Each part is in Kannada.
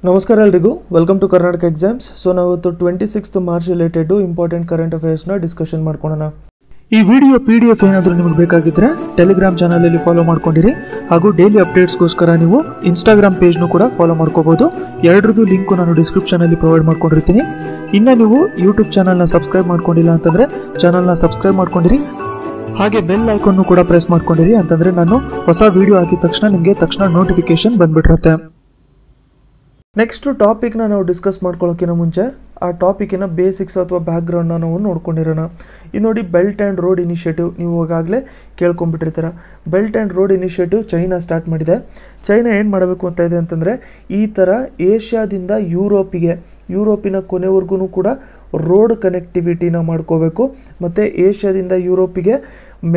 ನಮಸ್ಕಾರ ಎಲ್ಲರಿಗೂ welcome to Karnataka exams. So ನಾವು 26th March related important current ಅಫೇರ್ಸ್ನ ಡಿಸ್ಕಷನ್ ಮಾಡ್ಕೊಳ್ಳೋಣ. ಈ ವಿಡಿಯೋ PDF ಏನಾದರೂ ನಿಮಗೆ ಬೇಕಾಗಿದ್ರೆ ಟೆಲಿಗ್ರಾಮ್ ಚಾನಲಲ್ಲಿ ಫಾಲೋ ಮಾಡ್ಕೊಂಡಿರಿ, ಹಾಗೂ ಡೈಲಿ ಅಪ್ಡೇಟ್ಸ್ಗೋಸ್ಕರ ನೀವು ಇನ್ಸ್ಟಾಗ್ರಾಮ್ ಪೇಜ್ನು ಕೂಡ ಫಾಲೋ ಮಾಡ್ಕೋಬಹುದು. ಎರಡರದ್ದು ಲಿಂಕು ನಾನು ಡಿಸ್ಕ್ರಿಪ್ಷನಲ್ಲಿ ಪ್ರೊವೈಡ್ ಮಾಡ್ಕೊಂಡಿರ್ತೀನಿ. ಇನ್ನು ನೀವು ಯೂಟ್ಯೂಬ್ ಚಾನಲ್ನ ಸಬ್ಸ್ಕ್ರೈಬ್ ಮಾಡ್ಕೊಂಡಿಲ್ಲ ಅಂತಂದರೆ ಚಾನಲ್ನ ಸಬ್ಸ್ಕ್ರೈಬ್ ಮಾಡ್ಕೊಂಡಿರಿ, ಹಾಗೆ ಬೆಲ್ ಐಕಾನ್ನು ಕೂಡ ಪ್ರೆಸ್ ಮಾಡ್ಕೊಂಡಿರಿ. ಅಂತಂದರೆ ನಾನು ಹೊಸ ವಿಡಿಯೋ ಹಾಕಿದ ತಕ್ಷಣ ನಿಮಗೆ ನೋಟಿಫಿಕೇಶನ್ ಬಂದ್ಬಿಟ್ಟಿರುತ್ತೆ. ನೆಕ್ಸ್ಟ್ ಟಾಪಿಕ್ನ ನಾವು ಡಿಸ್ಕಸ್ ಮಾಡ್ಕೊಳ್ಳೋಕ್ಕಿಂತ ಮುಂಚೆ ಆ ಟಾಪಿಕಿನ ಬೇಸಿಕ್ಸ್ ಅಥವಾ ಬ್ಯಾಕ್ಗ್ರೌಂಡ್ನ ನಾವು ನೋಡ್ಕೊಂಡಿರೋಣ. ಇದು ನೋಡಿ, ಬೆಲ್ಟ್ ಆ್ಯಂಡ್ ರೋಡ್ ಇನಿಷಿಯೇಟಿವ್ ನೀವು ಈಗಾಗಲೇ ಕೇಳ್ಕೊಂಡ್ಬಿಟ್ಟಿರ್ತೀರ. Belt and road initiative China start ಮಾಡಿದೆ. ಚೈನಾ ಏನು ಮಾಡಬೇಕು ಅಂತ ಇದೆ ಅಂತಂದರೆ, ಈ ಥರ ಏಷ್ಯಾದಿಂದ ಯುರೋಪಿನ ಕೊನೆವರೆಗೂ ಕೂಡ ರೋಡ್ ಕನೆಕ್ಟಿವಿಟಿನ ಮಾಡ್ಕೋಬೇಕು, ಮತ್ತು ಏಷ್ಯಾದಿಂದ ಯುರೋಪಿಗೆ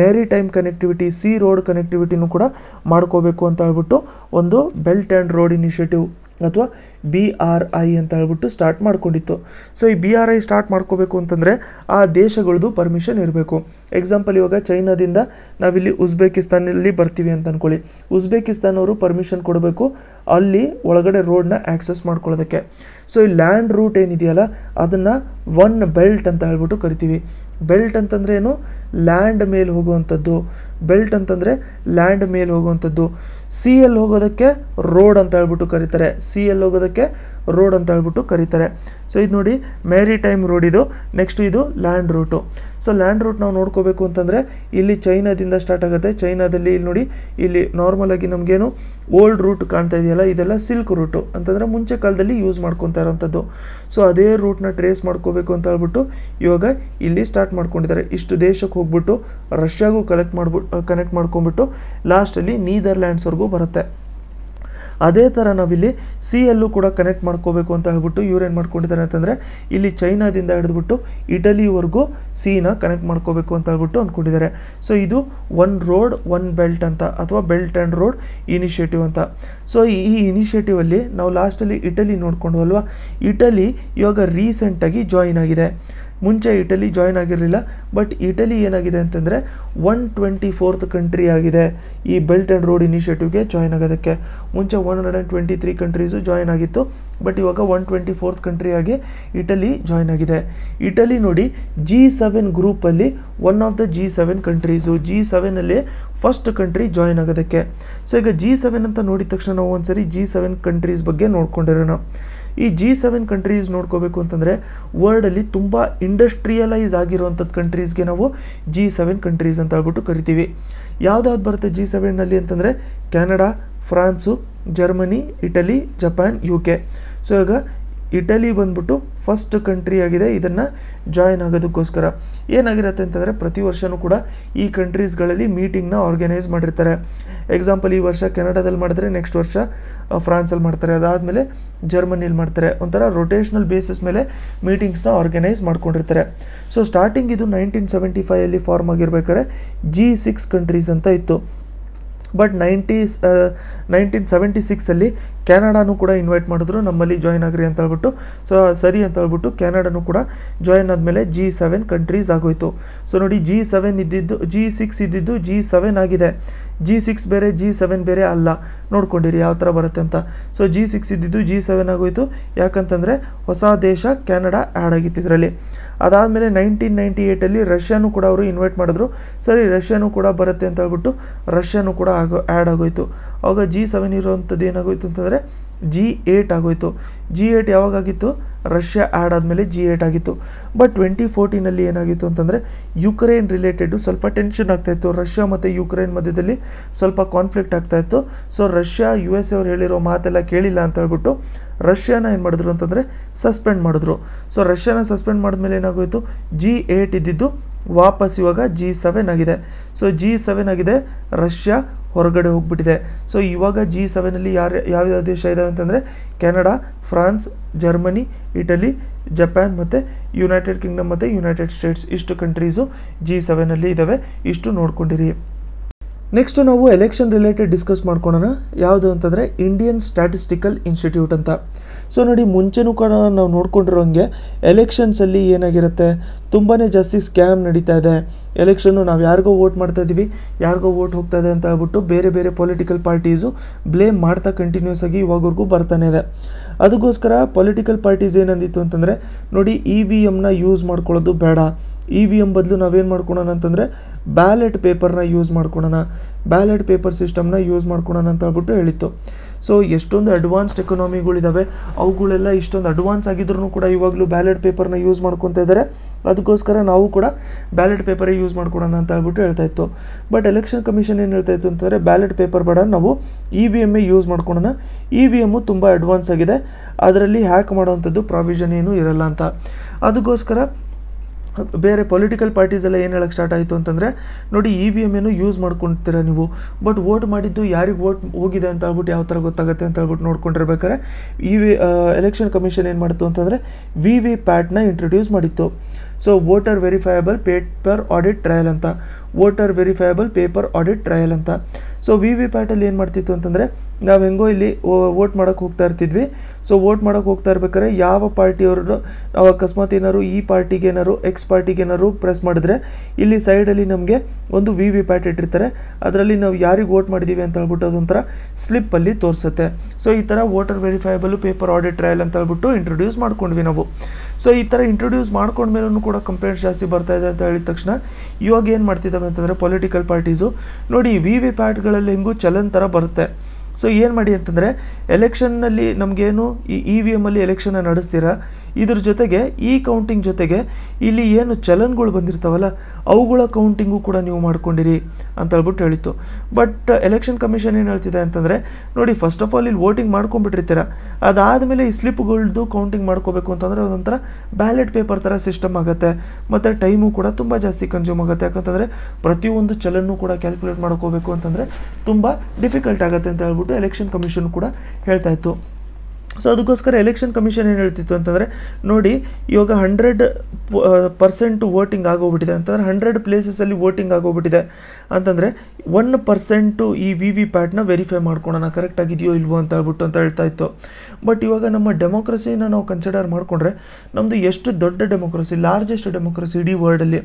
ಮ್ಯಾರಿಟೈಮ್ ಕನೆಕ್ಟಿವಿಟಿ, ಸಿ ರೋಡ್ ಕನೆಕ್ಟಿವಿಟಿನೂ ಕೂಡ ಮಾಡ್ಕೋಬೇಕು ಅಂತ ಹೇಳ್ಬಿಟ್ಟು ಒಂದು ಬೆಲ್ಟ್ ಆ್ಯಂಡ್ ರೋಡ್ ಇನಿಷಿಯೇಟಿವ್ ಅಥವಾ BRI ಅಂತ ಹೇಳ್ಬಿಟ್ಟು ಸ್ಟಾರ್ಟ್ ಮಾಡ್ಕೊಂಡಿತ್ತು. ಸೊ ಈ BRI ಸ್ಟಾರ್ಟ್ ಮಾಡ್ಕೋಬೇಕು ಅಂತಂದರೆ ಆ ದೇಶಗಳದ್ದು ಪರ್ಮಿಷನ್ ಇರಬೇಕು. ಎಕ್ಸಾಂಪಲ್, ಇವಾಗ ಚೈನಾದಿಂದ ನಾವಿಲ್ಲಿ ಉಜ್ಬೇಕಿಸ್ತಾನಲ್ಲಿ ಬರ್ತೀವಿ ಅಂತ ಅಂದ್ಕೊಳ್ಳಿ. ಉಜ್ಬೇಕಿಸ್ತಾನ್ ಅವರು ಪರ್ಮಿಷನ್ ಕೊಡಬೇಕು ಅಲ್ಲಿ ಒಳಗಡೆ ರೋಡ್ನ ಆ್ಯಕ್ಸಸ್ ಮಾಡ್ಕೊಳ್ಳೋದಕ್ಕೆ. ಸೊ ಈ ಲ್ಯಾಂಡ್ ರೂಟ್ ಏನಿದೆಯಲ್ಲ ಅದನ್ನು ಒನ್ ಬೆಲ್ಟ್ ಅಂತ ಹೇಳ್ಬಿಟ್ಟು ಕರಿತೀವಿ. ಬೆಲ್ಟ್ ಅಂತಂದರೆ ಏನು? ಲ್ಯಾಂಡ್ ಮೇಲೆ ಹೋಗುವಂಥದ್ದು. ಬೆಲ್ಟ್ ಅಂತಂದರೆ ಲ್ಯಾಂಡ್ ಮೇಲೆ ಹೋಗುವಂಥದ್ದು. CL ಹೋಗೋದಕ್ಕೆ ರೋಡ್ ಅಂತ ಹೇಳ್ಬಿಟ್ಟು ಕರೀತಾರೆ. CL ಹೋಗೋದಕ್ಕೆ ರೋಡ್ ಅಂತ ಹೇಳ್ಬಿಟ್ಟು ಕರೀತಾರೆ. ಸೊ ಇದು ನೋಡಿ, ಮ್ಯಾರಿಟೈಮ್ ರೋಡ್ ಇದು. ನೆಕ್ಸ್ಟ್ ಇದು land route. So land route ನಾವು ನೋಡ್ಕೋಬೇಕು ಅಂತಂದರೆ ಇಲ್ಲಿ ಚೈನಾದಿಂದ ಸ್ಟಾರ್ಟ್ ಆಗುತ್ತೆ. ಚೈನಾದಲ್ಲಿ ಇಲ್ಲಿ ನೋಡಿ, ಇಲ್ಲಿ ನಾರ್ಮಲಾಗಿ ನಮಗೇನು ಓಲ್ಡ್ ರೂಟ್ ಕಾಣ್ತಾ ಇದೆಯಲ್ಲ, ಇದೆಲ್ಲ ಸಿಲ್ಕ್ ರೂಟು ಅಂತಂದರೆ ಮುಂಚೆ ಕಾಲದಲ್ಲಿ ಯೂಸ್ ಮಾಡ್ಕೊತಾ ಇರೋವಂಥದ್ದು. ಸೊ ಅದೇ ರೂಟ್ನ ಟ್ರೇಸ್ ಮಾಡ್ಕೋಬೇಕು ಅಂತ ಹೇಳ್ಬಿಟ್ಟು ಇವಾಗ ಇಲ್ಲಿ ಸ್ಟಾರ್ಟ್ ಮಾಡ್ಕೊಂಡಿದ್ದಾರೆ. ಇಷ್ಟು ದೇಶಕ್ಕೆ ಹೋಗ್ಬಿಟ್ಟು ರಷ್ಯಾಗೂ ಕನೆಕ್ಟ್ ಮಾಡ್ಕೊಂಡ್ಬಿಟ್ಟು ಲಾಸ್ಟಲ್ಲಿ ನೀದರ್ಲ್ಯಾಂಡ್ಸ್ವರೆಗೂ ಬರುತ್ತೆ. ಅದೇ ಥರ ನಾವಿಲ್ಲಿ CLಲ್ಲೂ ಕೂಡ ಕನೆಕ್ಟ್ ಮಾಡ್ಕೋಬೇಕು ಅಂತ ಹೇಳ್ಬಿಟ್ಟು ಇವ್ರೇನು ಮಾಡ್ಕೊಂಡಿದ್ದಾರೆ ಅಂತಂದರೆ, ಇಲ್ಲಿ ಚೈನಾದಿಂದ ಹಿಡಿದ್ಬಿಟ್ಟು ಇಟಲಿವರೆಗೂ ಸಿನ ಕನೆಕ್ಟ್ ಮಾಡ್ಕೋಬೇಕು ಅಂತ ಹೇಳ್ಬಿಟ್ಟು ಅಂದ್ಕೊಂಡಿದ್ದಾರೆ. ಸೊ ಇದು ಒನ್ ರೋಡ್ ಒನ್ ಬೆಲ್ಟ್ ಅಂತ, ಅಥವಾ ಬೆಲ್ಟ್ ಆ್ಯಂಡ್ ರೋಡ್ ಇನಿಷಿಯೇಟಿವ್ ಅಂತ. ಸೊ ಈ ಇನಿಷಿಯೇಟಿವಲ್ಲಿ ನಾವು ಲಾಸ್ಟಲ್ಲಿ ಇಟಲಿ ನೋಡ್ಕೊಂಡ್ವಲ್ವ, ಇಟಲಿ ಇವಾಗ ರೀಸೆಂಟಾಗಿ ಜಾಯಿನ್ ಆಗಿದೆ. ಮುಂಚೆ ಇಟಲಿ ಜಾಯಿನ್ ಆಗಿರಲಿಲ್ಲ, ಬಟ್ ಇಟಲಿ ಏನಾಗಿದೆ ಅಂತಂದರೆ 124th ಕಂಟ್ರಿ ಆಗಿದೆ ಈ ಬೆಲ್ಟ್ ಆ್ಯಂಡ್ ರೋಡ್ ಇನಿಷಿಯೇಟಿವ್ಗೆ ಜಾಯಿನ್ ಆಗೋದಕ್ಕೆ. ಮುಂಚೆ 123 ಕಂಟ್ರೀಸು ಜಾಯಿನ್ ಆಗಿತ್ತು, ಬಟ್ ಇವಾಗ 124th ಕಂಟ್ರಿ ಆಗಿ ಇಟಲಿ ಜಾಯಿನ್ ಆಗಿದೆ. ಇಟಲಿ ನೋಡಿ, G7 ಗ್ರೂಪಲ್ಲಿ one of the G7 countries. G7ಅಲ್ಲಿ ಫಸ್ಟ್ ಕಂಟ್ರಿ ಜಾಯಿನ್ ಆಗೋದಕ್ಕೆ. ಸೊ ಈಗ G7 ಅಂತ ನೋಡಿದ ತಕ್ಷಣ ನಾವು ಒಂದ್ಸರಿ G7 ಕಂಟ್ರೀಸ್ ಬಗ್ಗೆ ನೋಡ್ಕೊಂಡಿರೋಣ. ಈ G7 ಕಂಟ್ರೀಸ್ ನೋಡ್ಕೋಬೇಕು ಅಂತಂದರೆ ವರ್ಲ್ಡಲ್ಲಿ ತುಂಬ ಇಂಡಸ್ಟ್ರಿಯಲೈಸ್ ಆಗಿರುವಂಥದ್ದು ಕಂಟ್ರೀಸ್ಗೆ ನಾವು G7 ಕಂಟ್ರೀಸ್ ಅಂತ ಹೇಳ್ಬಿಟ್ಟು ಕರಿತೀವಿ. ಯಾವ್ದಾವ್ದು ಬರುತ್ತೆ G7ನಲ್ಲಿ ಅಂತಂದರೆ, Canada, prawns, Germany, Italy, Japan, UK. So ಈಗ ಇಟಲಿ ಬಂದ್ಬಿಟ್ಟು ಫಸ್ಟ್ ಕಂಟ್ರಿ ಆಗಿದೆ ಇದನ್ನು ಜಾಯಿನ್ ಆಗೋದಕ್ಕೋಸ್ಕರ. ಏನಾಗಿರುತ್ತೆ ಅಂತಂದರೆ, ಪ್ರತಿ ವರ್ಷವೂ ಕೂಡ ಈ ಕಂಟ್ರೀಸ್ಗಳಲ್ಲಿ ಮೀಟಿಂಗ್ನ ಆರ್ಗನೈಸ್ ಮಾಡಿರ್ತಾರೆ. ಎಕ್ಸಾಂಪಲ್, ಈ ವರ್ಷ ಕೆನಡಾದಲ್ಲಿ ಮಾಡಿದ್ರೆ ನೆಕ್ಸ್ಟ್ ವರ್ಷ ಫ್ರಾನ್ಸಲ್ಲಿ ಮಾಡ್ತಾರೆ, ಅದಾದಮೇಲೆ ಜರ್ಮನಿಯಲ್ಲಿ ಮಾಡ್ತಾರೆ. ಒಂಥರ ರೊಟೇಷ್ನಲ್ ಬೇಸಿಸ್ ಮೇಲೆ ಮೀಟಿಂಗ್ಸ್ನ ಆರ್ಗನೈಸ್ ಮಾಡ್ಕೊಂಡಿರ್ತಾರೆ. ಸೊ ಸ್ಟಾರ್ಟಿಂಗ್ ಇದು 1975ಅಲ್ಲಿ ಫಾರ್ಮ್ ಆಗಿರ್ಬೇಕಾದ್ರೆ G6 ಕಂಟ್ರೀಸ್ ಅಂತ ಇತ್ತು. ಬಟ್ 1976ಅಲ್ಲಿ ಕೆನಡಾನು ಕೂಡ ಇನ್ವೈಟ್ ಮಾಡಿದ್ರು, ನಮ್ಮಲ್ಲಿ ಜಾಯಿನ್ ಆಗ್ರಿ ಅಂತ ಹೇಳ್ಬಿಟ್ಟು. ಸೊ ಸರಿ ಅಂತ ಹೇಳ್ಬಿಟ್ಟು ಕೆನಡಾನು ಕೂಡ ಜಾಯಿನ್ ಆದಮೇಲೆ G7 ಕಂಟ್ರೀಸ್ ಆಗೋಯ್ತು. ಸೊ ನೋಡಿ, G6 ಇದ್ದಿದ್ದು G7 ಆಗಿದೆ. G6 ಬೇರೆ G7 ಬೇರೆ ಅಲ್ಲ, ನೋಡ್ಕೊಂಡಿರಿ ಯಾವ ಥರ ಬರುತ್ತೆ ಅಂತ. ಸೊ G6 ಇದ್ದಿದ್ದು G7 ಆಗೋಯ್ತು. ಯಾಕಂತಂದರೆ ಹೊಸ ದೇಶ ಕೆನಡಾ ಆ್ಯಡ್ ಆಗಿತ್ತು ಇದರಲ್ಲಿ. ಅದಾದಮೇಲೆ 1998ಅಲ್ಲಿ ರಷ್ಯಾನು ಕೂಡ ಅವರು ಇನ್ವೈಟ್ ಮಾಡಿದ್ರು. ಸರಿ, ರಷ್ಯಾನು ಕೂಡ ಬರುತ್ತೆ ಅಂತ ಹೇಳ್ಬಿಟ್ಟು ರಷ್ಯಾನು ಕೂಡ ಆ್ಯಡ್ ಆಗೋಯ್ತು. ಆವಾಗ G7 ಇರೋವಂಥದ್ದು ಏನಾಗೋಯ್ತು ಅಂತಂದರೆ G8 ಆಗೋಯ್ತು. G8 ಯಾವಾಗಾಗಿತ್ತು? ರಷ್ಯಾ ಆ್ಯಡ್ ಆದಮೇಲೆ G8 ಆಗಿತ್ತು. ಬಟ್ 2014ಅಲ್ಲಿ ಏನಾಗಿತ್ತು ಅಂತಂದರೆ, ಯುಕ್ರೇನ್ ರಿಲೇಟೆಡು ಸ್ವಲ್ಪ ಟೆನ್ಷನ್ ಆಗ್ತಾಯಿತ್ತು. ರಷ್ಯಾ ಮತ್ತು ಯುಕ್ರೇನ್ ಮಧ್ಯದಲ್ಲಿ ಸ್ವಲ್ಪ ಕಾನ್ಫ್ಲಿಕ್ಟ್ ಆಗ್ತಾಯಿತ್ತು. ಸೊ ರಷ್ಯಾ USA ಅವ್ರು ಹೇಳಿರೋ ಮಾತೆಲ್ಲ ಕೇಳಿಲ್ಲ ಅಂತ ಹೇಳ್ಬಿಟ್ಟು ರಷ್ಯಾನ ಏನು ಮಾಡಿದ್ರು ಅಂತಂದರೆ ಸಸ್ಪೆಂಡ್ ಮಾಡಿದ್ರು. ಸೊ ರಷ್ಯಾನ ಸಸ್ಪೆಂಡ್ ಮಾಡಿದ್ಮೇಲೆ ಏನಾಗೋಯಿತು, G8 ಇದ್ದಿದ್ದು ವಾಪಸ್ ಇವಾಗ G7 ಆಗಿದೆ. ಸೊ G7 ಆಗಿದೆ, ರಷ್ಯಾ ಹೊರಗಡೆ ಹೋಗ್ಬಿಟ್ಟಿದೆ. ಸೊ ಇವಾಗ G7ಅಲ್ಲಿ ಯಾವ್ಯಾವ ದೇಶ ಇದ್ದಾವೆ ಅಂತಂದರೆ, Canada, France, Germany, Italy, Japan ಮತ್ತು ಯುನೈಟೆಡ್ ಕಿಂಗ್ಡಮ್ ಮತ್ತು ಯುನೈಟೆಡ್ ಸ್ಟೇಟ್ಸ್, ಇಷ್ಟು ಕಂಟ್ರೀಸು G7ಅಲ್ಲಿ ಇದ್ದಾವೆ. ಇಷ್ಟು ನೋಡ್ಕೊಂಡಿರಿ. ನೆಕ್ಸ್ಟ್ ನಾವು ಎಲೆಕ್ಷನ್ ರಿಲೇಟೆಡ್ ಡಿಸ್ಕಸ್ ಮಾಡ್ಕೊಳ್ಳೋಣ. ಯಾವುದು ಅಂತಂದರೆ ಇಂಡಿಯನ್ ಸ್ಟ್ಯಾಟಿಸ್ಟಿಕಲ್ ಇನ್ಸ್ಟಿಟ್ಯೂಟ್ ಅಂತ. ಸೊ ನೋಡಿ, ಮುಂಚೆನೂ ಕೂಡ ನಾವು ನೋಡ್ಕೊಂಡಿರೋಂಗೆ ಎಲೆಕ್ಷನ್ಸಲ್ಲಿ ಏನಾಗಿರುತ್ತೆ, ತುಂಬಾ ಜಾಸ್ತಿ ಸ್ಕ್ಯಾಮ್ ನಡೀತಾ ಇದೆ. ಎಲೆಕ್ಷನ್ನು ನಾವು ಯಾರಿಗೋ ವೋಟ್ ಮಾಡ್ತಾ ಇದ್ದೀವಿ, ಯಾರಿಗೋ ವೋಟ್ ಹೋಗ್ತಾ ಇದೆ ಅಂತ ಹೇಳ್ಬಿಟ್ಟು ಬೇರೆ ಬೇರೆ ಪೊಲಿಟಿಕಲ್ ಪಾರ್ಟೀಸು ಬ್ಲೇಮ್ ಮಾಡ್ತಾ ಕಂಟಿನ್ಯೂಸ್ ಆಗಿ ಇವಾಗವರೆಗೂ ಬರ್ತಾನೆ ಇದೆ. ಅದಕ್ಕೋಸ್ಕರ ಪೊಲಿಟಿಕಲ್ ಪಾರ್ಟೀಸ್ ಏನಂದಿತ್ತು ಅಂತಂದರೆ ನೋಡಿ EVMನ ಯೂಸ್ ಮಾಡ್ಕೊಳ್ಳೋದು ಬೇಡ, EVM ಬದಲು ನಾವೇನು ಮಾಡ್ಕೊಳೋಣ ಅಂತಂದರೆ ಬ್ಯಾಲೆಟ್ ಪೇಪರ್ನ ಯೂಸ್ ಮಾಡ್ಕೊಳೋಣ, ಬ್ಯಾಲೆಟ್ ಪೇಪರ್ ಸಿಸ್ಟಮ್ನ ಯೂಸ್ ಮಾಡ್ಕೊಳೋಣ ಅಂತ ಹೇಳ್ಬಿಟ್ಟು ಹೇಳಿತ್ತು. ಸೊ ಎಷ್ಟೊಂದು ಅಡ್ವಾನ್ಸ್ಡ್ ಎಕಾನಮಿಗಳಿದ್ದಾವೆ, ಅವುಗಳೆಲ್ಲ ಇಷ್ಟೊಂದು ಅಡ್ವಾನ್ಸ್ ಆಗಿದ್ರೂ ಕೂಡ ಇವಾಗಲೂ ಬ್ಯಾಲೆಟ್ ಪೇಪರ್ನ ಯೂಸ್ ಮಾಡ್ಕೊತಾ ಇದ್ದಾರೆ. ಅದಕ್ಕೋಸ್ಕರ ನಾವು ಕೂಡ ಬ್ಯಾಲೆಟ್ ಪೇಪರೇ ಯೂಸ್ ಮಾಡ್ಕೊಳೋಣ ಅಂತ ಹೇಳ್ಬಿಟ್ಟು ಹೇಳ್ತಾ ಇತ್ತು. ಬಟ್ ಎಲೆಕ್ಷನ್ ಕಮಿಷನ್ ಏನು ಹೇಳ್ತಾ ಇತ್ತು ಅಂತಂದರೆ ಬ್ಯಾಲೆಟ್ ಪೇಪರ್ ಬೇಡ, ನಾವು EVM ಯೂಸ್ ಮಾಡ್ಕೊಳೋಣ, EVM ತುಂಬ ಅಡ್ವಾನ್ಸ್ ಆಗಿದೆ, ಅದರಲ್ಲಿ ಹ್ಯಾಕ್ ಮಾಡೋವಂಥದ್ದು ಪ್ರಾವಿಷನ್ ಏನೂ ಇರಲ್ಲ ಅಂತ. ಅದಕ್ಕೋಸ್ಕರ ಬೇರೆ ಪೊಲಿಟಿಕಲ್ ಪಾರ್ಟೀಸ್ ಎಲ್ಲ ಏನು ಹೇಳಕ್ಕೆ ಸ್ಟಾರ್ಟ್ ಆಯಿತು ಅಂತಂದರೆ ನೋಡಿ EVM ಏನು ಯೂಸ್ ಮಾಡ್ಕೊಳ್ತೀರ ನೀವು, ಬಟ್ ವೋಟ್ ಮಾಡಿದ್ದು ಯಾರಿಗೆ ವೋಟ್ ಹೋಗಿದೆ ಅಂತ ಹೇಳ್ಬಿಟ್ಟು ಯಾವ ಥರ ಗೊತ್ತಾಗುತ್ತೆ ಅಂತ ಹೇಳ್ಬಿಟ್ಟು ನೋಡ್ಕೊಂಡಿರ್ಬೇಕಾದ್ರೆ ಎಲೆಕ್ಷನ್ ಕಮಿಷನ್ ಏನು ಮಾಡಿತ್ತು ಅಂತಂದರೆ VVPATನ ಇಂಟ್ರೊಡ್ಯೂಸ್ ಮಾಡಿತ್ತು. So voter verifiable paper audit trial ಅಂತ, voter verifiable paper audit trial ಅಂತ. ಸೊ VVPATಲ್ಲಿ ಏನು ಮಾಡ್ತಿತ್ತು ಅಂತಂದರೆ ನಾವು ಹೆಂಗೋ ಇಲ್ಲಿ ವೋಟ್ ಮಾಡೋಕ್ಕೆ ಹೋಗ್ತಾ ಇರ್ತಿದ್ವಿ. ಸೊ ವೋಟ್ ಮಾಡೋಕ್ಕೆ ಹೋಗ್ತಾ ಇರ್ಬೇಕಾದ್ರೆ ಯಾವ ಪಾರ್ಟಿಯವರು ನಾವು ಅಕಸ್ಮಾತ್ ಏನಾದ್ರು ಈ ಪಾರ್ಟಿಗೆ ಏನಾದ್ರು ಎಕ್ಸ್ ಪಾರ್ಟಿಗೆ ಏನಾದ್ರು ಪ್ರೆಸ್ ಮಾಡಿದ್ರೆ ಇಲ್ಲಿ ಸೈಡಲ್ಲಿ ನಮಗೆ ಒಂದು VVPAT ಇಟ್ಟಿರ್ತಾರೆ, ಅದರಲ್ಲಿ ನಾವು ಯಾರಿಗೆ ವೋಟ್ ಮಾಡಿದ್ದೀವಿ ಅಂತ ಹೇಳ್ಬಿಟ್ಟು ಅದೊಂಥರ ಸ್ಲಿಪ್ಪಲ್ಲಿ ತೋರಿಸುತ್ತೆ. ಸೊ ಈ ಥರ voter verifiable paper audit trial ಅಂತ ಹೇಳ್ಬಿಟ್ಟು ಇಂಟ್ರೊಡ್ಯೂಸ್ ಮಾಡ್ಕೊಂಡ್ವಿ ನಾವು. ಸೊ ಈ ಥರ ಇಂಟ್ರೊಡ್ಯೂಸ್ ಮಾಡ್ಕೊಂಡ್ಮೇಲೂ ಕೂಡ ಕಂಪ್ಲೇಂಟ್ಸ್ ಜಾಸ್ತಿ ಬರ್ತಾ ಇದೆ ಅಂತ ಹೇಳಿದ ತಕ್ಷಣ ಇವಾಗ ಏನು ಮಾಡ್ತಿದ್ದಾವೆ ಅಂತಂದರೆ ಪೊಲಿಟಿಕಲ್ ಪಾರ್ಟೀಸು ನೋಡಿ VVPATಗಳಲ್ಲಿ ಹೆಂಗೂ ಚಲನ್ ಥರ ಬರುತ್ತೆ. ಸೊ ಏನು ಮಾಡಿ ಅಂತಂದರೆ ಎಲೆಕ್ಷನ್ನಲ್ಲಿ ನಮಗೇನು ಈ EVMಲ್ಲಿ ಎಲೆಕ್ಷನ್ನ ನಡೆಸ್ತೀರಾ, ಇದ್ರ ಜೊತೆಗೆ ಈ ಕೌಂಟಿಂಗ್ ಜೊತೆಗೆ ಇಲ್ಲಿ ಏನು ಚಲನ್ಗಳು ಬಂದಿರ್ತಾವಲ್ಲ ಅವುಗಳ ಕೌಂಟಿಂಗು ಕೂಡ ನೀವು ಮಾಡ್ಕೊಂಡಿರಿ ಅಂತ ಹೇಳ್ಬಿಟ್ಟು ಹೇಳಿತ್ತು. ಬಟ್ ಎಲೆಕ್ಷನ್ ಕಮಿಷನ್ ಏನು ಹೇಳ್ತಿದೆ ಅಂತಂದರೆ ನೋಡಿ ಫಸ್ಟ್ ಆಫ್ ಆಲ್ ಇಲ್ಲಿ ವೋಟಿಂಗ್ ಮಾಡ್ಕೊಂಡ್ಬಿಟ್ಟಿರ್ತೀರ, ಅದಾದಮೇಲೆ ಈ ಸ್ಲಿಪ್ಗಳ್ದು ಕೌಂಟಿಂಗ್ ಮಾಡ್ಕೋಬೇಕು ಅಂತಂದರೆ ಅದೊಂಥರ ಬ್ಯಾಲೆಟ್ ಪೇಪರ್ ಥರ ಸಿಸ್ಟಮ್ ಆಗುತ್ತೆ, ಮತ್ತು ಟೈಮು ಕೂಡ ತುಂಬ ಜಾಸ್ತಿ ಕನ್ಸ್ಯೂಮ್ ಆಗುತ್ತೆ. ಯಾಕಂತಂದರೆ ಪ್ರತಿಯೊಂದು ಚಲನ್ನು ಕೂಡ ಕ್ಯಾಲ್ಕುಲೇಟ್ ಮಾಡ್ಕೋಬೇಕು ಅಂತಂದರೆ ತುಂಬ ಡಿಫಿಕಲ್ಟ್ ಆಗುತ್ತೆ ಅಂತ ಹೇಳ್ಬಿಟ್ಟು ಎಲೆಕ್ಷನ್ ಕಮಿಷನ್ ಕೂಡ ಹೇಳ್ತಾ ಇತ್ತು. ಸೊ ಅದಕ್ಕೋಸ್ಕರ ಎಲೆಕ್ಷನ್ ಕಮಿಷನ್ ಏನು ಹೇಳ್ತಿತ್ತು ಅಂತಂದರೆ ನೋಡಿ ಇವಾಗ 100% ವೋಟಿಂಗ್ ಆಗೋಗ್ಬಿಟ್ಟಿದೆ ಅಂತಂದರೆ 100 ಪ್ಲೇಸಸಲ್ಲಿ ವೋಟಿಂಗ್ ಆಗೋಗ್ಬಿಟ್ಟಿದೆ ಅಂತಂದರೆ 1% ಈ VVPATನ ವೆರಿಫೈ ಮಾಡ್ಕೊಳ್ಳೋಣ ಕರೆಕ್ಟ್ ಆಗಿದೆಯೋ ಇಲ್ವೋ ಅಂತ ಹೇಳ್ಬಿಟ್ಟು ಅಂತ ಹೇಳ್ತಾ ಇತ್ತು. ಬಟ್ ಇವಾಗ ನಮ್ಮ ಡೆಮೋಕ್ರಸಿನ ನಾವು ಕನ್ಸಿಡರ್ ಮಾಡಿಕೊಂಡ್ರೆ ನಮ್ಮದು ಎಷ್ಟು ದೊಡ್ಡ ಡೆಮೋಕ್ರಸಿ, ಲಾರ್ಜೆಸ್ಟ್ ಡೆಮೋಕ್ರಸಿ ಇಡೀ ವರ್ಲ್ಡಲ್ಲಿ,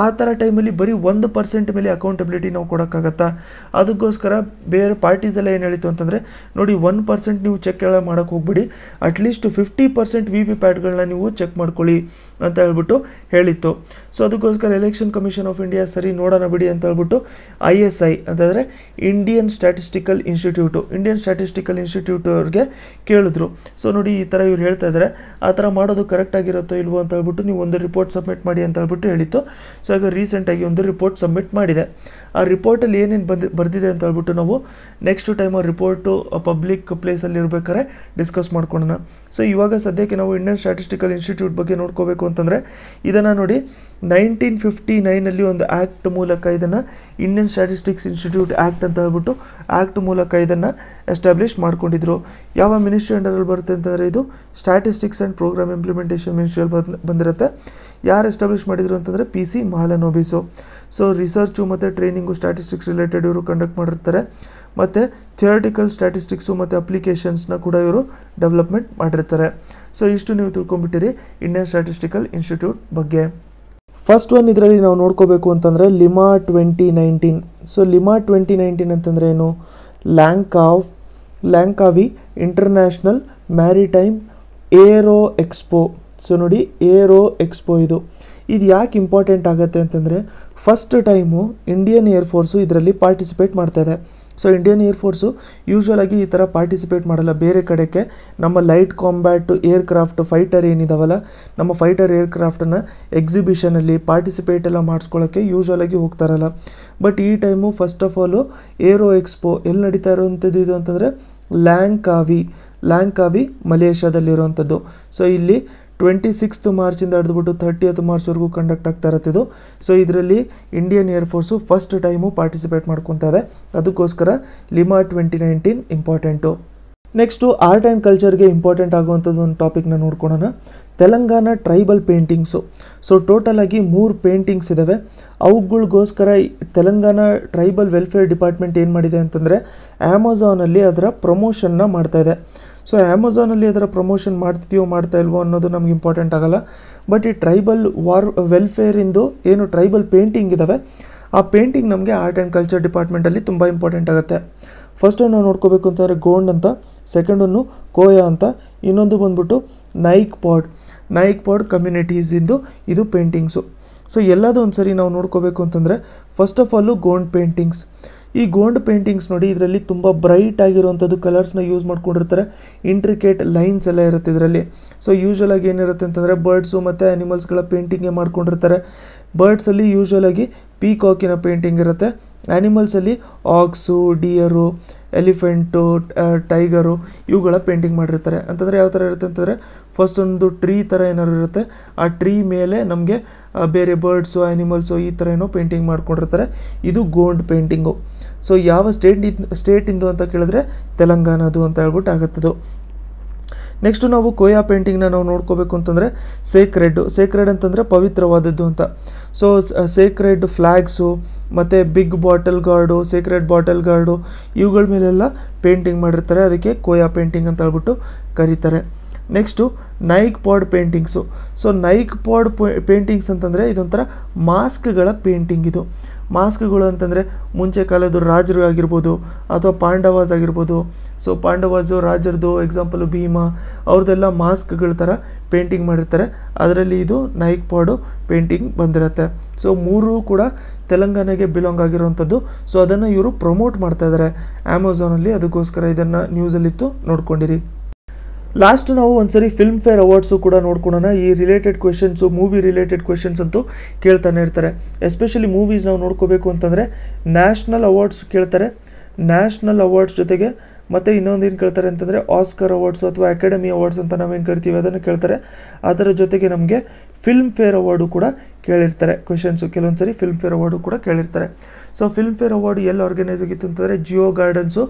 ಆ ಥರ ಟೈಮಲ್ಲಿ ಬರೀ 1% ಮೇಲೆ ಅಕೌಂಟಬಿಲಿಟಿ ನಾವು ಕೊಡೋಕ್ಕಾಗತ್ತಾ? ಅದಕ್ಕೋಸ್ಕರ ಬೇರೆ ಪಾರ್ಟೀಸ್ ಎಲ್ಲ ಏನು ಹೇಳಿತ್ತು ಅಂತಂದರೆ ನೋಡಿ 1% ನೀವು ಚೆಕ್ ಎಲ್ಲ ಮಾಡೋಕ್ಕೆ ಹೋಗ್ಬಿಡಿ, ಅಟ್ಲೀಸ್ಟ್ 50% VVPATಗಳನ್ನ ನೀವು ಚೆಕ್ ಮಾಡ್ಕೊಳ್ಳಿ ಅಂತ ಹೇಳ್ಬಿಟ್ಟು ಹೇಳಿತ್ತು. ಸೊ ಅದಕ್ಕೋಸ್ಕರ ಎಲೆಕ್ಷನ್ ಕಮಿಷನ್ ಆಫ್ ಇಂಡಿಯಾ ಸರಿ ನೋಡೋಣ ಬಿಡಿ ಅಂತ ಹೇಳ್ಬಿಟ್ಟು ISI ಅಂತಂದರೆ ಇಂಡಿಯನ್ ಸ್ಟ್ಯಾಟಿಸ್ಟಿಕಲ್ ಇನ್ಸ್ಟಿಟ್ಯೂಟ್ ಅವ್ರಿಗೆ ಕೇಳಿದ್ರು. ಸೊ ನೋಡಿ ಈ ಥರ ಇವ್ರು ಹೇಳ್ತಾ ಇದ್ದಾರೆ, ಆ ಥರ ಮಾಡೋದು ಕರೆಕ್ಟ್ ಆಗಿರುತ್ತೋ ಇಲ್ವೋ ಅಂತ ಹೇಳ್ಬಿಟ್ಟು ನೀವು ಒಂದು ರಿಪೋರ್ಟ್ ಸಬ್ಮಿಟ್ ಮಾಡಿ ಅಂತ ಹೇಳ್ಬಿಟ್ಟು ಹೇಳಿತ್ತು. ಸೊ ಈಗ ರೀಸೆಂಟಾಗಿ ಒಂದು ರಿಪೋರ್ಟ್ ಸಬ್ಮಿಟ್ ಮಾಡಿದೆ. ಆ ರಿಪೋರ್ಟಲ್ಲಿ ಏನೇನು ಬರ್ದಿದೆ ಅಂತ ಹೇಳ್ಬಿಟ್ಟು ನಾವು ನೆಕ್ಸ್ಟ್ ಟೈಮ್ ಆ ರಿಪೋರ್ಟು ಪಬ್ಲಿಕ್ ಪ್ಲೇಸಲ್ಲಿ ಇರಬೇಕಾದ್ರೆ ಡಿಸ್ಕಸ್ ಮಾಡ್ಕೊಳ್ಳೋಣ. ಸೊ ಇವಾಗ ಸದ್ಯಕ್ಕೆ ನಾವು ಇಂಡಿಯನ್ ಸ್ಟ್ಯಾಟಿಸ್ಟಿಕಲ್ ಇನ್ಸ್ಟಿಟ್ಯೂಟ್ ಬಗ್ಗೆ ನೋಡ್ಕೋಬೇಕು ಅಂತಂದರೆ ಇದನ್ನು ನೋಡಿ 1959ನಲ್ಲಿ ಒಂದು ಆ್ಯಕ್ಟ್ ಮೂಲಕ ಇದನ್ನು ಇಂಡಿಯನ್ ಸ್ಟ್ಯಾಟಿಸ್ಟಿಕ್ಸ್ ಇನ್ಸ್ಟಿಟ್ಯೂಟ್ ಆ್ಯಕ್ಟ್ ಅಂತ ಹೇಳ್ಬಿಟ್ಟು ಆ್ಯಕ್ಟ್ ಮೂಲಕ ಇದನ್ನು ಎಸ್ಟಾಬ್ಲಿಷ್ ಮಾಡ್ಕೊಂಡಿದ್ರು. ಯಾವ ಮಿನಿಸ್ಟ್ರಿ ಅಂಡರಲ್ಲಿ ಬರುತ್ತೆ ಅಂತಂದರೆ ಇದು ಸ್ಟ್ಯಾಟಿಸ್ಟಿಕ್ಸ್ ಆ್ಯಂಡ್ ಪ್ರೋಗ್ರಾಮ್ ಇಂಪ್ಲಿಮೆಂಟೇಷನ್ ಮಿನಿಸ್ಟ್ರಿಯಲ್ಲಿ ಬಂದಿರುತ್ತೆ. ಯಾರು ಎಸ್ಟಾಬ್ಲಿಷ್ ಮಾಡಿದ್ರು ಅಂತಂದರೆ PC ಮಹಾಲನೋಬಿಸು. ಸೊ ರಿಸರ್ಚು ಮತ್ತು ಟ್ರೈನಿಂಗು ಸ್ಟ್ಯಾಟಿಸ್ಟಿಕ್ಸ್ ರಿಲೇಟೆಡ್ ಇವರು ಕಂಡಕ್ಟ್ ಮಾಡಿರ್ತಾರೆ, ಮತ್ತು ಥಿಯರಿಟಿಕಲ್ ಸ್ಟ್ಯಾಟಿಸ್ಟಿಕ್ಸು ಮತ್ತು ಅಪ್ಲಿಕೇಶನ್ಸ್ನ ಕೂಡ ಇವರು ಡೆವಲಪ್ಮೆಂಟ್ ಮಾಡಿರ್ತಾರೆ. ಸೊ ಇಷ್ಟು ನೀವು ತಿಳ್ಕೊಂಬಿಟ್ಟಿರಿ ಇಂಡಿಯನ್ ಸ್ಟ್ಯಾಟಿಸ್ಟಿಕಲ್ ಇನ್ಸ್ಟಿಟ್ಯೂಟ್ ಬಗ್ಗೆ. ಫಸ್ಟ್ ಒನ್ ಇದರಲ್ಲಿ ನಾವು ನೋಡ್ಕೋಬೇಕು ಅಂತಂದರೆ ಲಿಮಾ 2019. ಸೊ ಲಿಮಾ 2019 ಅಂತಂದರೆ ಏನು? Langkawi international maritime aero expo. So ನೋಡಿ ಏರೋ ಎಕ್ಸ್ಪೋ ಇದು ಯಾಕೆ ಇಂಪಾರ್ಟೆಂಟ್ ಆಗುತ್ತೆ ಅಂತಂದರೆ ಫಸ್ಟ್ ಟೈಮು ಇಂಡಿಯನ್ ಏರ್ಫೋರ್ಸು ಇದರಲ್ಲಿ ಪಾರ್ಟಿಸಿಪೇಟ್ ಮಾಡ್ತಾಯಿದೆ. ಸೊ ಇಂಡಿಯನ್ ಏರ್ಫೋರ್ಸು ಯೂಶ್ವಲಾಗಿ ಈ ಥರ ಪಾರ್ಟಿಸಿಪೇಟ್ ಮಾಡಲ್ಲ. ಬೇರೆ ಕಡೆಗೆ ನಮ್ಮ ಲೈಟ್ ಕಾಂಬ್ಯಾಟ್ ಏರ್ಕ್ರಾಫ್ಟ್ ಫೈಟರ್ ಏನಿದಾವಲ್ಲ, ನಮ್ಮ ಫೈಟರ್ ಏರ್ಕ್ರಾಫ್ಟನ್ನು ಎಕ್ಸಿಬಿಷನಲ್ಲಿ ಪಾರ್ಟಿಸಿಪೇಟ್ ಎಲ್ಲ ಮಾಡಿಸ್ಕೊಳ್ಳೋಕ್ಕೆ ಯೂಶ್ವಲಾಗಿ ಹೋಗ್ತಾರಲ್ಲ. ಬಟ್ ಈ time first of all aero expo ಎಲ್ಲಿ ನಡೀತಾ ಇರೋವಂಥದ್ದು ಇದು ಅಂತಂದರೆ ಲ್ಯಾಂಕಾವಿ ಮಲೇಷ್ಯಾದಲ್ಲಿರುವಂಥದ್ದು. ಸೊ ಇಲ್ಲಿ 26 ಮಾರ್ಚಿಂದ ಹಿಡಿದ್ಬಿಟ್ಟು 30th ಮಾರ್ಚ್ವರೆಗೂ ಕಂಡಕ್ಟ್ ಆಗ್ತಾ ಇರುತ್ತಿದ್ದು. ಸೊ ಇದರಲ್ಲಿ Indian air force first time participate ಮಾಡ್ಕೊತಾ ಇದೆ. ಅದಕ್ಕೋಸ್ಕರ LIMA 2019 important. Next art and ಕಲ್ಚರ್ಗೆ ಇಂಪಾರ್ಟೆಂಟ್ ಆಗುವಂಥದ್ದು ಒಂದು ಟಾಪಿಕ್ನ ನೋಡ್ಕೊಳ್ಳೋಣ. Telangana tribal paintings. ಸೊ ಟೋಟಲಾಗಿ 3 ಪೇಂಟಿಂಗ್ಸ್ ಇದ್ದಾವೆ. ಅವುಗಳಿಗೋಸ್ಕರ ತೆಲಂಗಾಣ ಟ್ರೈಬಲ್ ವೆಲ್ಫೇರ್ ಡಿಪಾರ್ಟ್ಮೆಂಟ್ ಏನು ಮಾಡಿದೆ ಅಂತಂದರೆ ಅಮೆಝಾನಲ್ಲಿ ಅದರ ಪ್ರಮೋಷನ್ನ ಮಾಡ್ತಾಯಿದೆ. ಸೊ ಅಮೆಝಾನಲ್ಲಿ ಅದರ ಪ್ರಮೋಷನ್ ಮಾಡ್ತಿದೆಯೋ ಮಾಡ್ತಾ ಇಲ್ವೋ ಅನ್ನೋದು ನಮ್ಗೆ ಇಂಪಾರ್ಟೆಂಟ್ ಆಗೋಲ್ಲ. ಬಟ್ ಈ ಟ್ರೈಬಲ್ ವೆಲ್ಫೇರಿಂದು ಏನು ಟ್ರೈಬಲ್ ಪೇಂಟಿಂಗ್ ಇದ್ದಾವೆ ಆ ಪೇಂಟಿಂಗ್ ನಮಗೆ ಆರ್ಟ್ ಆ್ಯಂಡ್ ಕಲ್ಚರ್ ಡಿಪಾರ್ಟ್ಮೆಂಟಲ್ಲಿ ತುಂಬ ಇಂಪಾರ್ಟೆಂಟ್ ಆಗುತ್ತೆ. ಫಸ್ಟ್ ನಾವು ನೋಡ್ಕೋಬೇಕು ಅಂತಂದರೆ ಗೋಂಡ್ ಅಂತ, ಸೆಕೆಂಡ್ ಒನ್ನು ಕೋಯ ಅಂತ, ಇನ್ನೊಂದು ಬಂದ್ಬಿಟ್ಟು ನೈಕ್ ಪಾಡ್ ಕಮ್ಯುನಿಟೀಸಿಂದು ಇದು ಪೇಂಟಿಂಗ್ಸು. ಸೊ ಎಲ್ಲದೂ ಒಂದು ಸರಿ ನಾವು ನೋಡ್ಕೋಬೇಕು ಅಂತಂದರೆ first of all Gond paintings. ಈ ಗೋಂಡ್ ಪೇಂಟಿಂಗ್ಸ್ ನೋಡಿ, ಇದರಲ್ಲಿ ತುಂಬ ಬ್ರೈಟ್ ಆಗಿರುವಂಥದ್ದು ಕಲರ್ಸ್ನ ಯೂಸ್ ಮಾಡ್ಕೊಂಡಿರ್ತಾರೆ, ಇಂಟ್ರಿಕೇಟ್ ಲೈನ್ಸ್ ಎಲ್ಲ ಇರುತ್ತೆ ಇದರಲ್ಲಿ. ಸೊ ಯೂಶ್ವಲಾಗಿ ಏನಿರುತ್ತೆ ಅಂತಂದರೆ ಬರ್ಡ್ಸು ಮತ್ತು ಆ್ಯನಿಮಲ್ಸ್ಗಳ ಪೇಂಟಿಂಗೇ ಮಾಡ್ಕೊಂಡಿರ್ತಾರೆ. ಬರ್ಡ್ಸಲ್ಲಿ ಯೂಶ್ವಲಾಗಿ ಪೀಕಾಕಿನ ಪೇಂಟಿಂಗ್ ಇರುತ್ತೆ, ಆ್ಯನಿಮಲ್ಸಲ್ಲಿ ಆಕ್ಸು, ಡಿಯರು, ಎಲಿಫೆಂಟು, ಟೈಗರು ಇವುಗಳ ಪೇಂಟಿಂಗ್ ಮಾಡಿರ್ತಾರೆ. ಅಂತಂದರೆ ಯಾವ ಥರ ಇರುತ್ತೆ ಅಂತಂದರೆ ಫಸ್ಟ್ ಒಂದು ಟ್ರೀ ಥರ ಏನಾದ್ರು ಇರುತ್ತೆ, ಆ ಟ್ರೀ ಮೇಲೆ ನಮಗೆ ಬೇರೆ ಬರ್ಡ್ಸು ಆ್ಯನಿಮಲ್ಸು ಈ ಥರ ಏನೋ ಪೇಂಟಿಂಗ್ ಮಾಡ್ಕೊಂಡಿರ್ತಾರೆ. ಇದು ಗೋಂಡ್ ಪೇಂಟಿಂಗು. ಸೊ ಯಾವ ಸ್ಟೇಟಿಂದು ಅಂತ ಕೇಳಿದ್ರೆ ತೆಲಂಗಾಣದು ಅಂತ ಹೇಳ್ಬಿಟ್ಟು ಆಗುತ್ತದು. ನೆಕ್ಸ್ಟು ನಾವು ಕೋಯಾ ಪೇಂಟಿಂಗ್ನ ನಾವು ನೋಡ್ಕೋಬೇಕು ಅಂತಂದರೆ ಸೇಕ್ರೆಡ್ ಅಂತಂದರೆ ಪವಿತ್ರವಾದದ್ದು ಅಂತ. ಸೊ ಸೇಕ್ರೆಡ್ ಫ್ಲ್ಯಾಗ್ಸು ಮತ್ತು big bottle gourd, sacred bottle gourd ಇವುಗಳ ಮೇಲೆಲ್ಲ ಪೇಂಟಿಂಗ್ ಮಾಡಿರ್ತಾರೆ, ಅದಕ್ಕೆ ಕೋಯಾ ಪೇಂಟಿಂಗ್ ಅಂತ ಹೇಳ್ಬಿಟ್ಟು ಕರೀತಾರೆ. ನೆಕ್ಸ್ಟು ನೈಕ್ ಪಾಡ್ ಪೇಂಟಿಂಗ್ಸು. ಸೊ ನೈಕ್ ಪಾಡ್ ಪೇಂಟಿಂಗ್ಸ್ ಅಂತಂದರೆ ಇದೊಂಥರ ಮಾಸ್ಕ್ಗಳ ಪೇಂಟಿಂಗ್. ಇದು ಮಾಸ್ಕ್ಗಳು ಅಂತಂದರೆ ಮುಂಚೆ ಕಾಲದ ರಾಜರು ಆಗಿರ್ಬೋದು ಅಥವಾ ಪಾಂಡವಾಸ್ ಆಗಿರ್ಬೋದು. ಸೊ ಪಾಂಡವಾಸು ರಾಜರದು ಎಕ್ಸಾಂಪಲು ಭೀಮ ಅವ್ರದ್ದೆಲ್ಲ ಮಾಸ್ಕ್ಗಳ ಥರ ಪೇಂಟಿಂಗ್ ಮಾಡಿರ್ತಾರೆ, ಅದರಲ್ಲಿ ಇದು ನೈಕ್ ಪಾಡು ಪೇಂಟಿಂಗ್ ಬಂದಿರುತ್ತೆ. ಸೊ ಮೂರೂ ಕೂಡ ತೆಲಂಗಾಣಗೆ ಬಿಲಾಂಗ್ ಆಗಿರುವಂಥದ್ದು. ಸೊ ಅದನ್ನು ಇವರು ಪ್ರಮೋಟ್ ಮಾಡ್ತಾ ಇದ್ದಾರೆ ಅಮೆಝಾನಲ್ಲಿ, ಅದಕ್ಕೋಸ್ಕರ ಇದನ್ನು ನ್ಯೂಸಲ್ಲಿತ್ತು, ನೋಡ್ಕೊಂಡಿರಿ. ಲಾಸ್ಟ್ ನಾವು ಒಂದ್ಸರಿ ಫಿಲ್ಮ್ ಫೇರ್ ಅವಾರ್ಡ್ಸು ಕೂಡ ನೋಡ್ಕೊಳ್ಳೋಣ. ಈ related questions, movie related questions ಅಂತೂ ಕೇಳ್ತಾನೆ ಇರ್ತಾರೆ. ಎಸ್ಪೆಷಲಿ ಮೂವೀಸ್ ನಾವು ನೋಡ್ಕೋಬೇಕು ಅಂತಂದರೆ ನ್ಯಾಷನಲ್ ಅವಾರ್ಡ್ಸ್ ಕೇಳ್ತಾರೆ. ನ್ಯಾಷನಲ್ ಅವಾರ್ಡ್ಸ್ ಜೊತೆಗೆ ಮತ್ತು ಇನ್ನೊಂದು ಏನು ಕೇಳ್ತಾರೆ ಅಂತಂದರೆ ಆಸ್ಕರ್ ಅವಾರ್ಡ್ಸು ಅಥವಾ ಅಕಾಡೆಮಿ ಅವಾರ್ಡ್ಸ್ ಅಂತ ನಾವೇನು ಕರಿತೀವಿ ಅದನ್ನು ಕೇಳ್ತಾರೆ. ಅದರ ಜೊತೆಗೆ ನಮಗೆ ಫಿಲ್ಮ್ ಫೇರ್ ಅವಾರ್ಡು ಕೂಡ ಕೇಳಿರ್ತಾರೆ ಕ್ವೆಶನ್ಸು. ಕೆಲವೊಂದು ಸರಿ ಫಿಲ್ಮ್ ಫೇರ್ ಅವಾರ್ಡು ಕೂಡ ಕೇಳಿರ್ತಾರೆ. ಸೊ ಫಿಲ್ಮ್ ಫೇರ್ ಅವಾರ್ಡು ಎಲ್ಲಿ ಆರ್ಗನೈಸ್ ಆಗಿತ್ತು ಅಂತಂದರೆ ಜಿಯೋ ಗಾರ್ಡನ್ಸು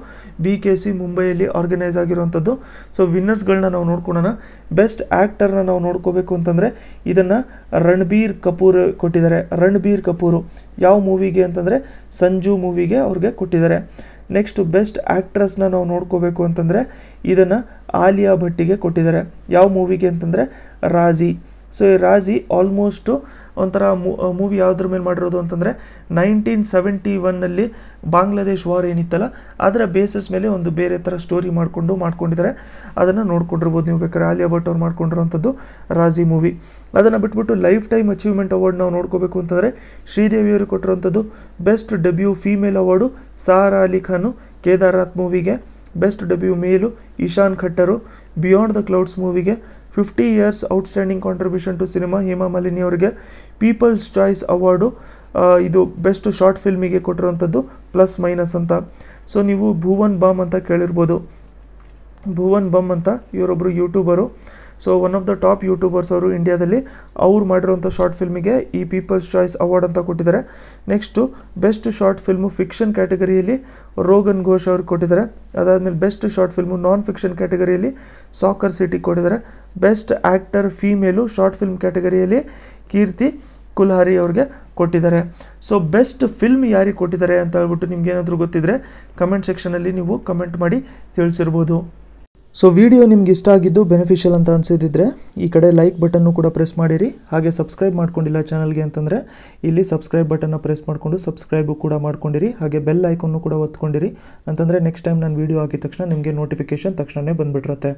BKC ಮುಂಬೈಯಲ್ಲಿ ಆರ್ಗನೈಸ್ ಆಗಿರುವಂಥದ್ದು. ಸೊ ವಿನ್ನರ್ಸ್ಗಳನ್ನ ನಾವು ನೋಡ್ಕೊಳ್ಳೋಣ. ಬೆಸ್ಟ್ ಆ್ಯಕ್ಟರ್ನ ನಾವು ನೋಡ್ಕೋಬೇಕು ಅಂತಂದರೆ ಇದನ್ನು ರಣಬೀರ್ ಕಪೂರ್ ಕೊಟ್ಟಿದ್ದಾರೆ. ರಣಬೀರ್ ಕಪೂರು ಯಾವ ಮೂವಿಗೆ ಅಂತಂದರೆ ಸಂಜು ಮೂವಿಗೆ ಅವ್ರಿಗೆ ಕೊಟ್ಟಿದ್ದಾರೆ. ನೆಕ್ಸ್ಟು ಬೆಸ್ಟ್ ಆ್ಯಕ್ಟ್ರೆಸ್ನ ನಾವು ನೋಡ್ಕೋಬೇಕು ಅಂತಂದರೆ ಇದನ್ನು ಆಲಿಯಾ ಭಟ್ಟಿಗೆ ಕೊಟ್ಟಿದ್ದಾರೆ. ಯಾವ ಮೂವಿಗೆ ಅಂತಂದರೆ ರಾಜಿ. ಸೊ ಈ ರಾಜಿ ಆಲ್ಮೋಸ್ಟು ಒಂಥರ ಮೂವಿ ಯಾವುದ್ರ ಮೇಲೆ ಮಾಡಿರೋದು ಅಂತಂದರೆ 1971ನಲ್ಲಿ ಬಾಂಗ್ಲಾದೇಶ್ ವಾರ್ ಏನಿತ್ತಲ್ಲ ಅದರ ಬೇಸಿಸ್ ಮೇಲೆ ಒಂದು ಬೇರೆ ಥರ ಸ್ಟೋರಿ ಮಾಡ್ಕೊಂಡಿದ್ದಾರೆ. ಅದನ್ನು ನೋಡ್ಕೊಂಡಿರ್ಬೋದು ನೀವು ಬೇಕಾದ್ರೆ. ಆಲಿಯಾ ಭಟ್ ಅವ್ರು ಮಾಡ್ಕೊಂಡಿರೋವಂಥದ್ದು ರಾಜಿ ಮೂವಿ. ಅದನ್ನು ಬಿಟ್ಬಿಟ್ಟು ಲೈಫ್ ಟೈಮ್ ಅಚೀವ್ಮೆಂಟ್ ಅವಾರ್ಡ್ ನಾವು ನೋಡ್ಕೋಬೇಕು ಅಂತಂದರೆ ಶ್ರೀದೇವಿಯವರು ಕೊಟ್ಟಿರೋವಂಥದ್ದು best debut female award Sara Ali Khan Kedarnath ಮೂವಿಗೆ. Best debut male Ishaan Khattar beyond the clouds ಮೂವಿಗೆ. 50 years outstanding contribution to cinema Hema Malini ಅವರಿಗೆ. ಪೀಪಲ್ಸ್ ಚಾಯ್ಸ್ ಅವಾರ್ಡು ಇದು ಬೆಸ್ಟ್ ಶಾರ್ಟ್ ಫಿಲ್ಮಿಗೆ ಕೊಟ್ಟಿರುವಂಥದ್ದು ಪ್ಲಸ್ ಮೈನಸ್ ಅಂತ. ಸೊ ನೀವು ಭುವನ್ ಬಾಮ್ ಅಂತ ಕೇಳಿರ್ಬೋದು. ಭುವನ್ ಬಮ್ ಅಂತ ಇವರೊಬ್ಬರು YouTuber. So one of the top YouTubers ಅವರು ಇಂಡಿಯಾದಲ್ಲಿ. ಅವ್ರು ಮಾಡಿರೋಂಥ ಶಾರ್ಟ್ ಫಿಲ್ಮಿಗೆ ಈ ಪೀಪಲ್ಸ್ ಚಾಯ್ಸ್ ಅವಾರ್ಡ್ ಅಂತ ಕೊಟ್ಟಿದ್ದಾರೆ. Next best short film fiction ಕ್ಯಾಟಗರಿಯಲ್ಲಿ ರೋಗನ್ ಘೋಷ್ ಅವ್ರಿಗೆ ಕೊಟ್ಟಿದ್ದಾರೆ. ಅದಾದಮೇಲೆ best short film non fiction ಕ್ಯಾಟಗರಿಯಲ್ಲಿ ಸಾಕರ್ ಸಿಟಿ ಕೊಟ್ಟಿದ್ದಾರೆ. Best actor female short film ಕ್ಯಾಟಗರಿಯಲ್ಲಿ ಕೀರ್ತಿ ಕುಲ್ಹಾರಿ ಅವ್ರಿಗೆ ಕೊಟ್ಟಿದ್ದಾರೆ. ಸೊ ಬೆಸ್ಟ್ ಫಿಲ್ಮ್ ಯಾರಿಗೆ ಕೊಟ್ಟಿದ್ದಾರೆ ಅಂತ ಹೇಳ್ಬಿಟ್ಟು ನಿಮ್ಗೆ ಏನಾದರೂ ಗೊತ್ತಿದ್ದರೆ ಕಮೆಂಟ್ ಸೆಕ್ಷನಲ್ಲಿ ನೀವು ಕಮೆಂಟ್ ಮಾಡಿ ತಿಳಿಸಿರ್ಬೋದು. ಸೊ ವಿಡಿಯೋ ನಿಮ್ಗೆ ಇಷ್ಟ ಆಗಿದ್ದು ಬೆನಿಫಿಷಿಯಲ್ ಅಂತ ಅನಿಸಿದ್ರೆ ಈ ಕಡೆ ಲೈಕ್ ಬಟನ್ನು ಕೂಡ ಪ್ರೆಸ್ ಮಾಡಿರಿ. ಹಾಗೆ ಸಬ್ಸ್ಕ್ರೈಬ್ ಮಾಡ್ಕೊಂಡಿಲ್ಲ ಚಾನಲ್ಗೆ ಅಂತಂದರೆ ಇಲ್ಲಿ ಸಬ್ಸ್ಕ್ರೈಬ್ ಬಟನ್ನ ಪ್ರೆಸ್ ಮಾಡಿಕೊಂಡು ಸಬ್ಸ್ಕ್ರೈಬು ಕೂಡ ಮಾಡ್ಕೊಂಡಿರಿ. ಹಾಗೆ ಬೆಲ್ ಐಕನ್ನು ಕೂಡ ಒತ್ಕೊಂಡಿರಿ ಅಂತಂದರೆ ನೆಕ್ಸ್ಟ್ ಟೈಮ್ ನಾನು ವೀಡಿಯೋ ಹಾಕಿದ ತಕ್ಷಣ ನಿಮಗೆ ನೋಟಿಫಿಕೇಷನ್ ತಕ್ಷಣವೇ ಬಂದುಬಿಟ್ಟಿರುತ್ತೆ.